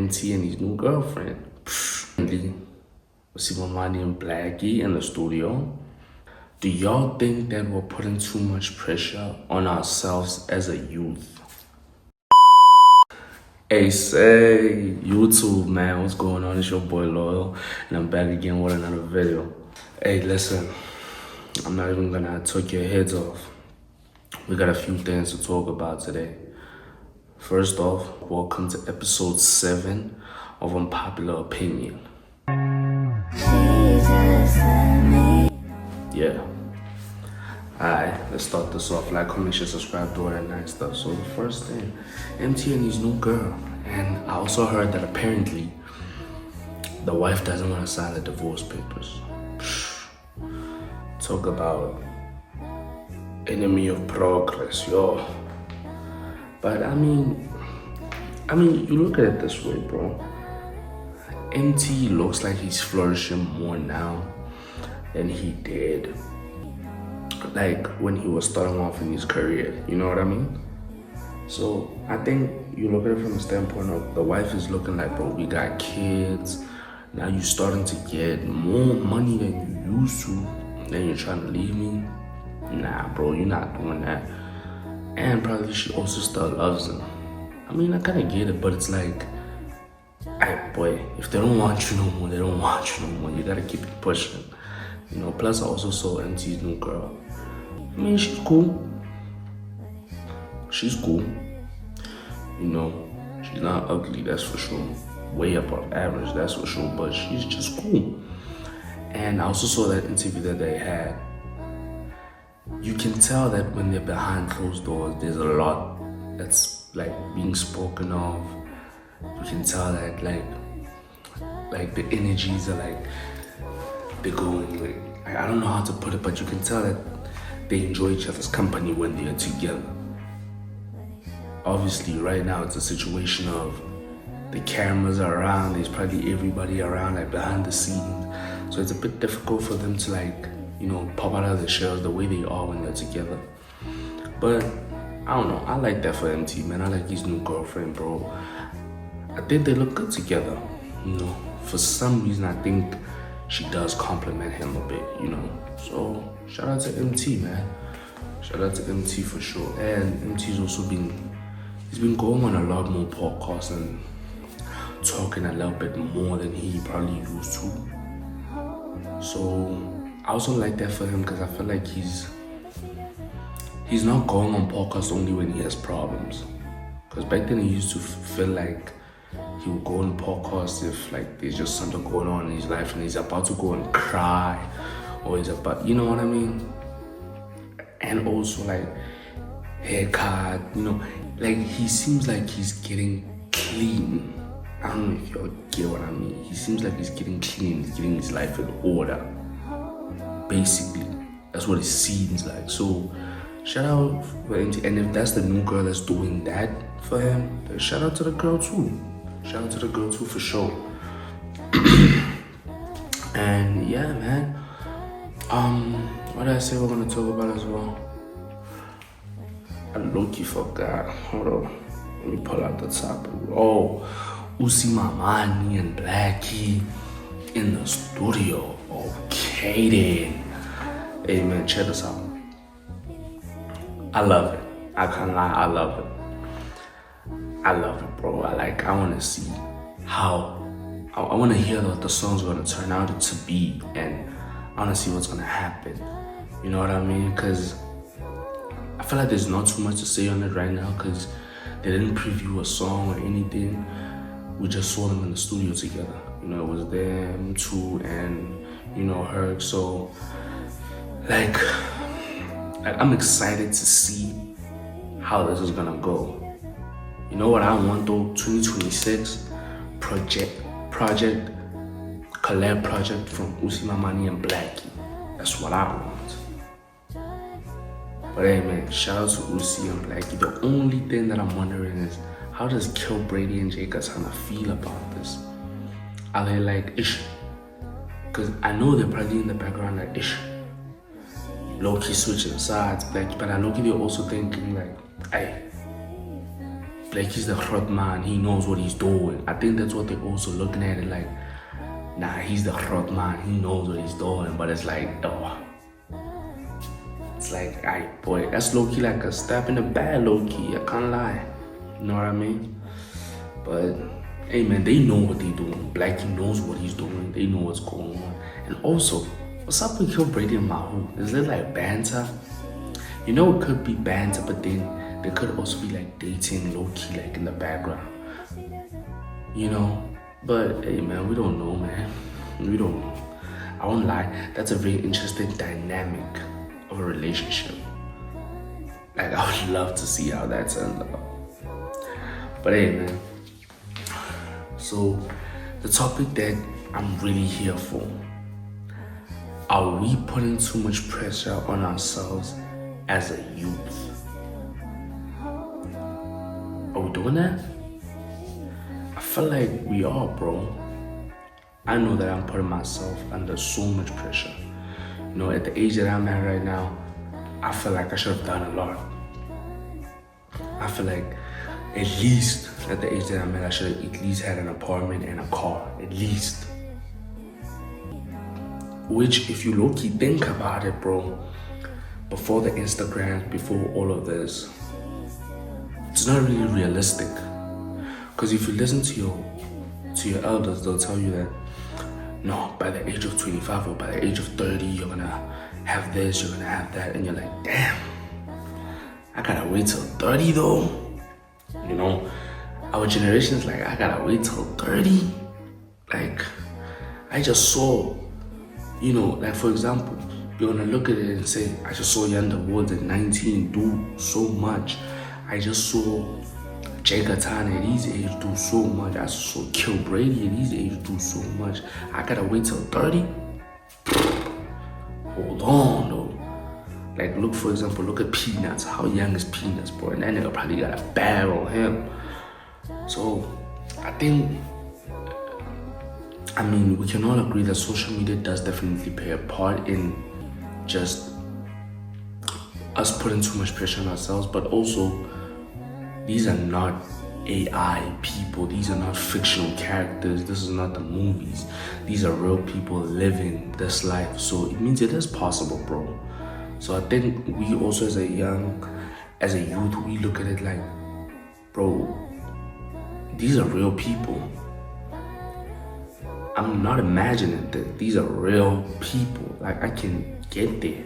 MT and his new girlfriend. Usimamane Blxckie in the studio. Do y'all think that we're putting too much pressure on ourselves as a youth? Hey, say, YouTube, man, what's going on? It's your boy Loyal, and I'm back again with another video. Hey, listen, I'm not even gonna take your heads off. We got a few things to talk about today. First off, welcome to episode 7 of Unpopular Opinion. Yeah. Alright, let's start this off. Like, comment, share, subscribe, do all that nice stuff. So the first thing, MT and his new girl. And I also heard that apparently the wife doesn't want to sign the divorce papers. Talk about enemy of progress, yo. But I mean, you look at it this way, bro. MT looks like he's flourishing more now than he did like when he was starting off in his career, you know what I mean? So I think you look at it from the standpoint of the wife is looking like, bro, we got kids, now you're starting to get more money than you used to, then you're trying to leave me. Nah, bro, you're not doing that. And probably she also still loves him. I mean, I kind of get it, but it's like, hey, boy, if they don't want you no more, they don't want you no more. You gotta keep it pushing. You know, plus I also saw MT's new girl. I mean, she's cool. She's cool. You know, she's not ugly, that's for sure. Way above average, that's for sure, but she's just cool. And I also saw that interview that they had. You can tell that when they're behind closed doors, there's a lot that's like being spoken of. You can tell that like the energies are like, they're going like, I don't know how to put it, but you can tell that they enjoy each other's company when they're together. Obviously, right now it's a situation of the cameras are around, there's probably everybody around, like behind the scenes. So it's a bit difficult for them to like, you know, pop out of the shells the way they are when they're together. But I don't know, I like that for MT, man. I like his new girlfriend, bro. I think they look good together, you know. For some reason, I think she does compliment him a bit, you know. So shout out to MT, man. Shout out to MT for sure. And MT's also he's been going on a lot more podcasts and talking a little bit more than he probably used to. So I also like that for him because I feel like he's not going on podcasts only when he has problems. Because back then he used to feel like he would go on podcasts if like there's just something going on in his life and he's about to go and cry, or he's about, you know what I mean? And also like haircut, you know, like he seems like he's getting clean. I don't know if y'all get what I mean. He seems like he's getting clean, he's getting his life in order. Basically, that's what it seems like. So shout out for MT. And if that's the new girl that's doing that for him, then shout out to the girl too. Shout out to the girl too for sure. And yeah, man. What did I say we're gonna talk about as well? I low-key forgot. Hold on. Let me pull out the topic. Oh, Usimamane Blxckie in the studio. Okay then. Hey man, check this out. I love it. I can't lie, I love it. I love it, bro. I want to see how, I want to hear what the song's going to turn out to be, and I want to see what's going to happen. You know what I mean? Because I feel like there's not too much to say on it right now because they didn't preview a song or anything. We just saw them in the studio together. You know, it was them two and, you know, her. So, like I'm excited to see how this is going to go. You know what I want though? 2026 collab project from Usimamane and Blxckie. That's what I want. But hey man, shout out to Usi and Blxckie. The only thing that I'm wondering is how does Kill Brady and Jay Katana feel about this? Are they like ish? Because I know they're probably in the background like ish. Low-key switching sides, Blxckie, but I know they're also thinking like, hey, like he's the hot man, he knows what he's doing. I think that's what they're also looking at it like, nah, he's the hot man, he knows what he's doing. But it's like, oh, it's like, alright, boy, that's low-key like a step in the bag, low-key, I can't lie. You know what I mean? But, hey man, they know what they're doing. Blxckie knows what he's doing. They know what's going on. And also, what's up with Kill Brady and Mahu? Is it like banter? You know, it could be banter, but then there could also be like dating low-key, like in the background. You know? But, hey man, we don't know, man. We don't know. I won't lie, that's a very interesting dynamic of a relationship. Like, I would love to see how that turns out. But hey man, so the topic that I'm really here for, are we putting too much pressure on ourselves as a youth? Are we doing that? I feel like we are, bro. I know that I'm putting myself under so much pressure. You know, at the age that I'm at right now, I feel like I should have done a lot. I feel like at least at the age that I'm at, I should have at least had an apartment and a car, at least. Which, if you low-key think about it, bro, before the Instagram, before all of this, it's not really realistic. Because if you listen to your elders, they'll tell you that, no, by the age of 25 or by the age of 30, you're gonna have this, you're gonna have that, and you're like, damn, I gotta wait till 30 though. You know, our generation is like, I gotta wait till 30. Like, I just saw, you know, like for example, you're gonna look at it and say, I just saw Yanda Woods at 19 do so much. I just saw Jay Gatana at his age do so much. I saw Kill Brady at his age do so much. I gotta wait till 30? Hold on though. Like, look, for example, look at Peanuts. How young is Peanuts, bro? And that nigga probably got a bag on him. So, I think, I mean, we can all agree that social media does definitely play a part in just us putting too much pressure on ourselves, but also, these are not AI people. These are not fictional characters. This is not the movies. These are real people living this life. So, it means it is possible, bro. So I think we also as a youth, we look at it like, bro, these are real people. I'm not imagining that these are real people. Like, I can get there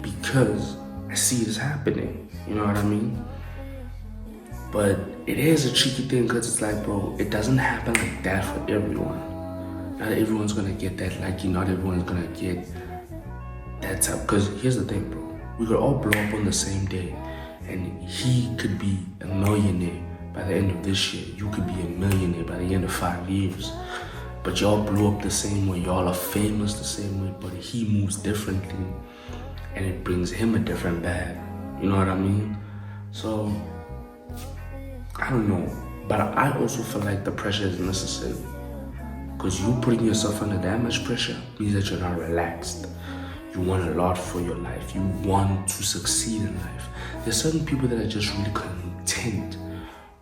because I see this happening. You know what I mean? But it is a tricky thing because it's like, bro, it doesn't happen like that for everyone. Not everyone's gonna get that lucky. Not everyone's gonna get that type. Because here's the thing, bro. We could all blow up on the same day. And he could be a millionaire by the end of this year. You could be a millionaire by the end of 5 years. But y'all blew up the same way. Y'all are famous the same way. But he moves differently. And it brings him a different bag. You know what I mean? So, I don't know. But I also feel like the pressure is necessary. Because you putting yourself under that much pressure means that you're not relaxed. You want a lot for your life. You want to succeed in life. There's certain people that are just really content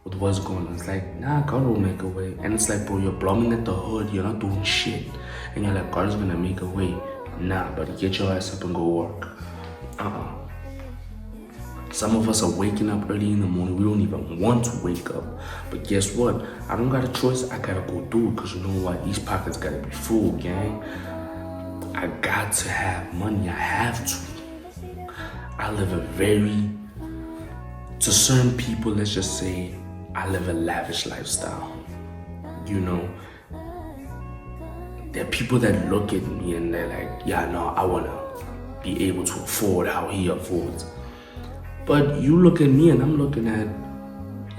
with what's going on. It's like, nah, God will make a way. And it's like, bro, you're blooming at the hood. You're not doing shit. And you're like, God is going to make a way. Nah, but get your ass up and go work. Some of us are waking up early in the morning. We don't even want to wake up. But guess what? I don't got a choice. I got to go do it. Because you know what? These pockets got to be full, gang. I got to have money. I have to. I live to certain people, let's just say, I live a lavish lifestyle. You know, there are people that look at me and they're like, yeah, no, I want to be able to afford how he affords. But you look at me and I'm looking at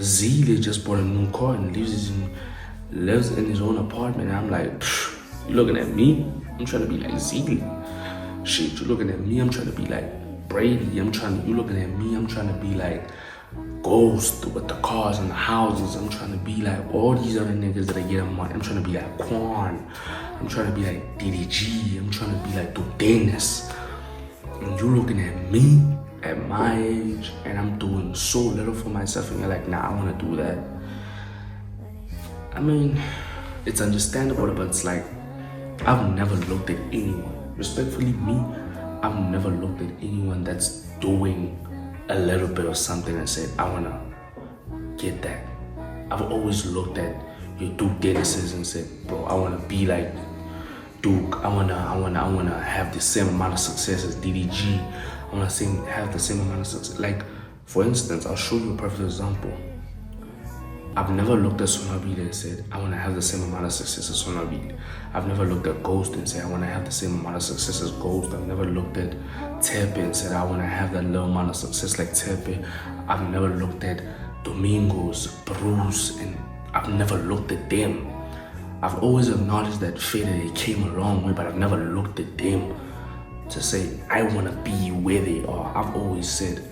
Z that just bought a new car and lives in his own apartment. And I'm like, you looking at me? I'm trying to be like Z. Shit, you looking at me? I'm trying to be like Brady. You looking at me? I'm trying to be like Ghost with the cars and the houses. I'm trying to be like all these other niggas that are getting money. I'm trying to be like Quan. I'm trying to be like DDG. I'm trying to be like Dennis. And you looking at me at my age and I'm doing so little for myself and you're like, nah, I want to do that. I mean, it's understandable, but it's like, I've never looked at anyone, respectfully me, I've never looked at anyone that's doing a little bit of something and said, I wanna get that. I've always looked at your Duke Dennis's and said, bro, I wanna be like Duke. I wanna have the same amount of success as DDG. I wanna have the same amount of success. Like, for instance, I'll show you a perfect example. I've never looked at Sonabid and said, I want to have the same amount of success as Sonabid. I've never looked at Ghost and said, I want to have the same amount of success as Ghost. I've never looked at Tepe and said, I want to have that little amount of success like Tepe. I've never looked at Domingos, Bruce, and I've never looked at them. I've always acknowledged that Fade, they came a long way, but I've never looked at them to say, I want to be where they are. I've always said,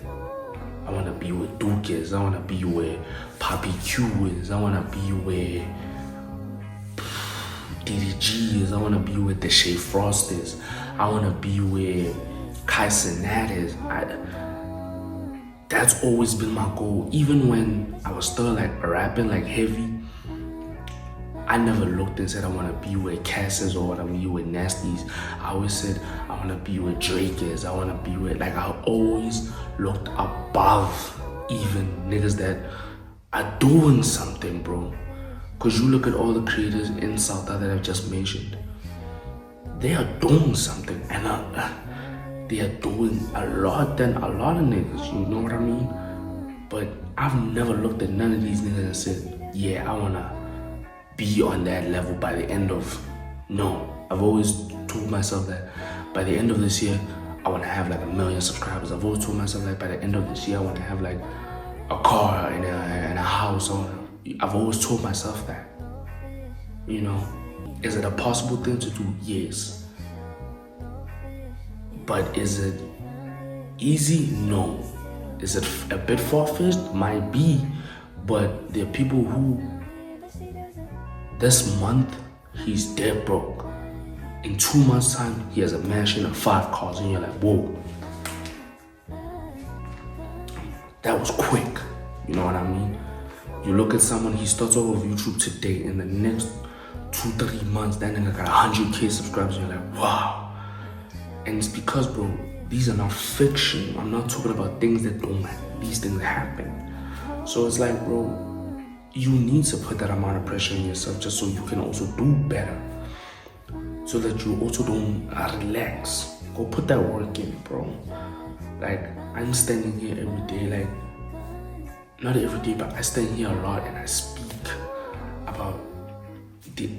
I want to be where Duke is. I want to be where Papi Q is. I want to be where DDG is. I want to be where Deshae Frost is. I want to be where Kai Cenat is. That's always been my goal. Even when I was still like rapping like heavy, I never looked and said I want to be where Cass is or I want to be where Nasty's. I always said I want to be where Drake is. I want to be where, like, I always looked above even niggas that are doing something, bro. Because you look at all the creators in South that I've just mentioned. They are doing something, and they are doing a lot than a lot of niggas, you know what I mean? But I've never looked at none of these niggas and said, yeah, I want to be on that level by the end of, no. I've always told myself that by the end of this year, I want to have like 1 million subscribers. I've always told myself that by the end of this year, I want to have like a car and a house. I've always told myself that, you know. Is it a possible thing to do? Yes. But is it easy? No. Is it a bit far-fetched? Might be. But there are people who, this month, he's dead broke. In 2 months' time, he has a mansion and 5 cars, and you're like, whoa. That was quick. You know what I mean? You look at someone, he starts off with YouTube today, in the next 2-3 months, that nigga got 100K subscribers, and you're like, wow. And it's because, bro, these are not fiction. I'm not talking about things that don't happen. These things happen. So it's like, bro, you need to put that amount of pressure on yourself just so you can also do better. So that you also don't relax. Go put that work in, bro. Like, I'm standing here every day, like, not every day, but I stand here a lot and I speak about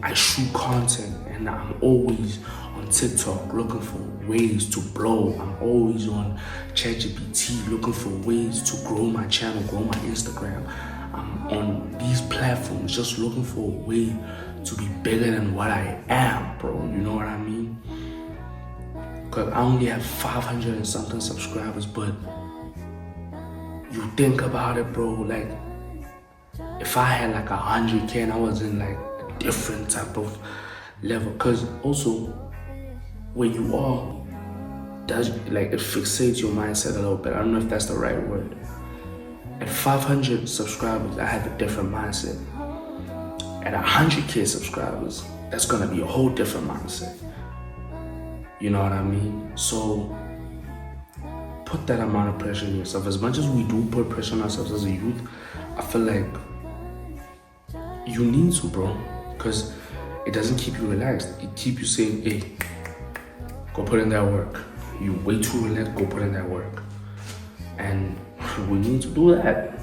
I shoot content, and I'm always on TikTok looking for ways to blow. I'm always on ChatGPT looking for ways to grow my channel, grow my Instagram. I'm on these platforms just looking for a way to be bigger than what I am, bro. You know what I mean? Because I only have 500 and something subscribers, but you think about it, bro, like, if I had like 100K and I was in like a different type of level, because also where you are, does, like, it fixates your mindset a little bit. I don't know if that's the right word. At 500 subscribers, I have a different mindset. At 100K subscribers, that's gonna be a whole different mindset. You know what I mean? So put that amount of pressure on yourself. As much as we do put pressure on ourselves as a youth, I feel like you need to, bro, because it doesn't keep you relaxed. It keeps you saying, hey, go put in that work. You way too relaxed, go put in that work. And we need to do that.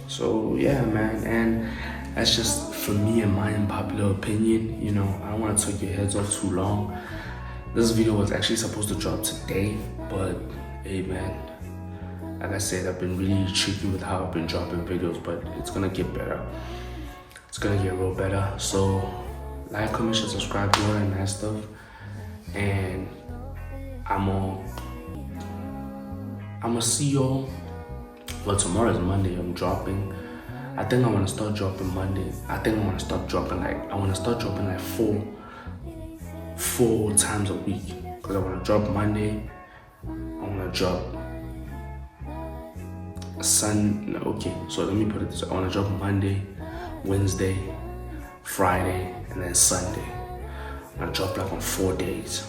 So yeah, man, and that's just for me and my unpopular opinion. You know, I don't want to take your heads off too long. This video was actually supposed to drop today, but hey, man, like I said, I've been really tricky with how I've been dropping videos, but it's gonna get better. It's gonna get real better. So like, comment, share, subscribe, do all that nice stuff. And I'm gonna see y'all. Well, tomorrow is Monday. I'm dropping. I think I want to start dropping Monday. I think I want to start dropping like 4 times a week. Because I want to drop Monday. I want to drop okay, so let me put it this way. I want to drop Monday, Wednesday, Friday, and then Sunday. I drop like on 4 days,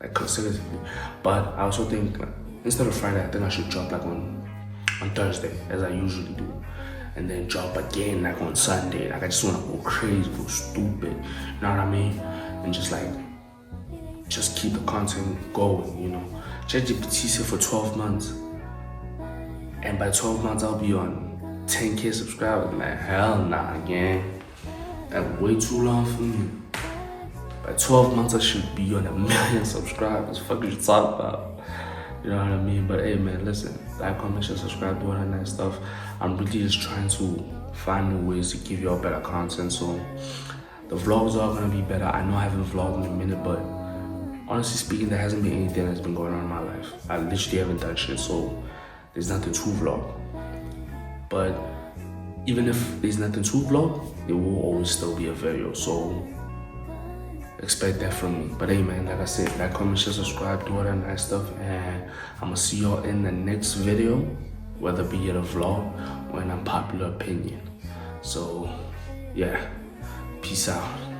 like consecutively. But I also think like, instead of Friday, I think I should drop like on Thursday, as I usually do, and then drop again like on Sunday. Like I just wanna go crazy, go stupid, you know what I mean? And just keep the content going, you know. ChatGPT said for 12 months, and by 12 months I'll be on 10K subscribers. Man, hell nah, gang. That's way too long for me. By 12 months I should be on 1 million subscribers. Fuck you talk about. You know what I mean? But hey man, listen, like, comment, share, subscribe, do all that nice stuff. I'm really just trying to find new ways to give y'all better content. So the vlogs are gonna be better. I know I haven't vlogged in a minute, but honestly speaking, there hasn't been anything that's been going on in my life. I literally haven't done shit, so there's nothing to vlog. But even if there's nothing to vlog, there will always still be a video. So expect that from me. But hey man, like I said, like, comment, share, subscribe, do all that nice stuff, and I'm gonna see y'all in the next video, whether be it a vlog or an unpopular opinion. So yeah, peace out.